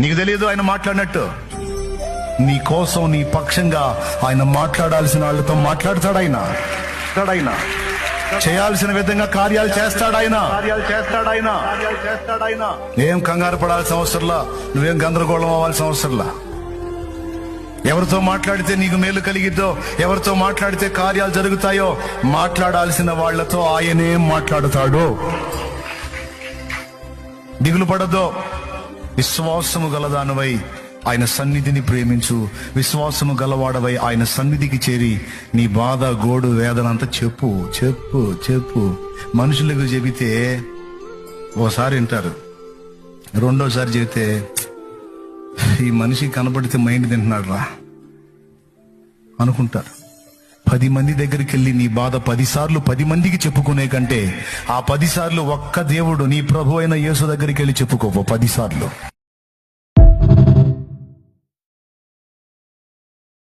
నీకు తెలియదు ఆయన మాట్లాడినట్టు. నీ కోసం, నీ పక్షంగా ఆయన మాట్లాడాల్సిన వాళ్ళతో మాట్లాడతాడు. ఆయన చేయాల్సిన విధంగా కార్యాలు చేస్తాడు. ఆయన ఏం కంగారు పడాల్సిన అవసరంలా, నువ్వేం గందరగోళం అవ్వాల్సిన అవసరంలా. ఎవరితో మాట్లాడితే నీకు మేలు కలిగిద్దో, ఎవరితో మాట్లాడితే కార్యాలు జరుగుతాయో, మాట్లాడాల్సిన వాళ్లతో ఆయనే మాట్లాడుతాడు. దిగులు పడద్దో. విశ్వాసము గలదానవై ఆయన సన్నిధిని ప్రేమించు. విశ్వాసము గలవాడవై ఆయన సన్నిధికి చేరి నీ బాధ, గోడు, వేదన అంతా చెప్పు చెప్పు చెప్పు. మనుషులకు చెబితే ఓసారి వింటారు, రెండోసారి చెబితే ఈ మనిషి కనపడితే మైండ్ తింటున్నాడు రా అనుకుంటారు. 10 మంది దగ్గరికి వెళ్ళి నీ బాధ 10 సార్లు 10 మందికి చెప్పుకునే కంటే ఆ 10 సార్లు ఒక్క దేవుడు, నీ ప్రభు అయిన యేసు దగ్గరికి వెళ్ళి చెప్పుకో 10 సార్లు.